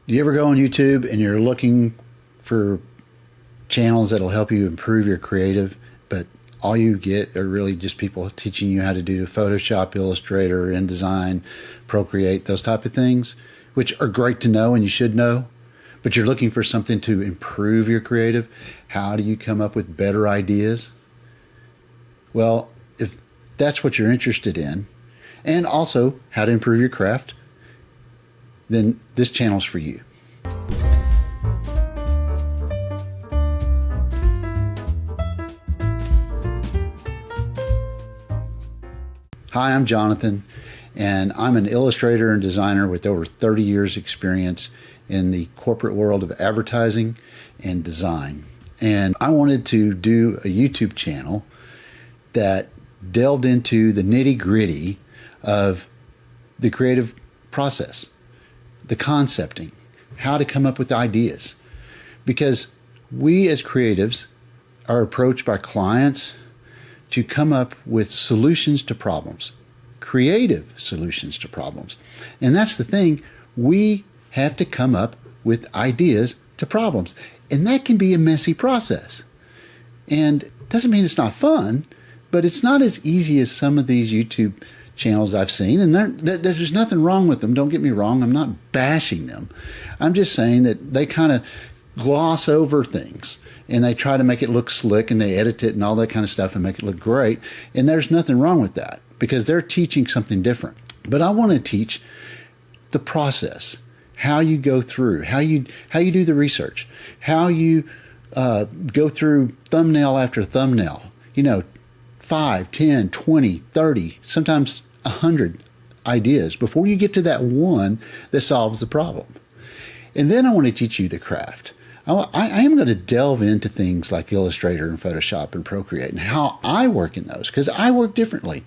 Do you ever go on YouTube and you're looking for channels that'll help you improve your creative, but all you get are really just people teaching you how to do Photoshop, Illustrator, InDesign, Procreate, those type of things, which are great to know and you should know, but you're looking for something to improve your creative? How do you come up with better ideas? Well, if that's what you're interested in, and also how to improve your craft, then this channel's for you. Hi, I'm Jonathan, and I'm an illustrator and designer with over 30 years experience in the corporate world of advertising and design. And I wanted to do a YouTube channel that delved into the nitty-gritty of the creative process, the concepting, how to come up with ideas. Because we as creatives are approached by clients to come up with solutions to problems, creative solutions to problems. And that's the thing, we have to come up with ideas to problems. And that can be a messy process. And it doesn't mean it's not fun, but it's not as easy as some of these YouTube channels I've seen, and there's nothing wrong with them. Don't get me wrong. I'm not bashing them. I'm just saying that they kind of gloss over things and they try to make it look slick and they edit it and all that kind of stuff and make it look great. And there's nothing wrong with that because they're teaching something different. But I want to teach the process, how you go through, how you do the research, how you go through thumbnail after thumbnail, 5, 10, 20, 30, sometimes 100 ideas before you get to that one that solves the problem. And then I want to teach you the craft. I am going to delve into things like Illustrator and Photoshop and Procreate and how I work in those, because I work differently.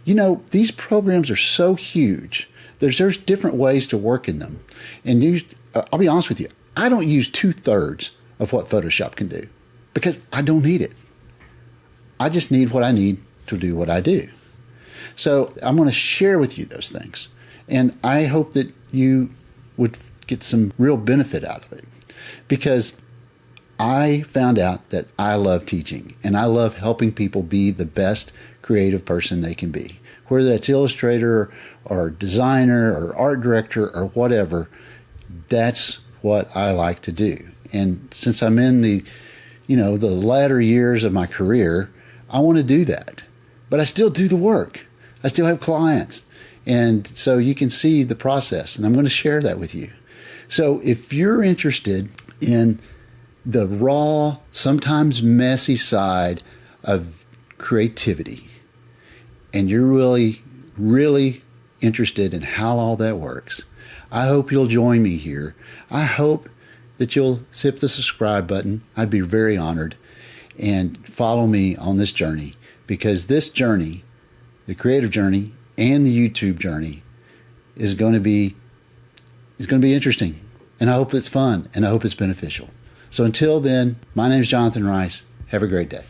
These programs are so huge. There's different ways to work in them. And I'll be honest with you, I don't use 2/3 of what Photoshop can do because I don't need it. I just need what I need to do what I do. So I'm going to share with you those things. And I hope that you would get some real benefit out of it, because I found out that I love teaching and I love helping people be the best creative person they can be. Whether that's illustrator or designer or art director or whatever, that's what I like to do. And since I'm in the latter years of my career, I want to do that, but I still do the work. I still have clients. And so you can see the process, and I'm going to share that with you. So if you're interested in the raw, sometimes messy side of creativity, and you're really, really interested in how all that works, I hope you'll join me here. I hope that you'll hit the subscribe button. I'd be very honored. And follow me on this journey, because this journey, the creative journey and the YouTube journey, is going to be interesting. And I hope it's fun and I hope it's beneficial. So until then, my name is Jonathan Rice. Have a great day.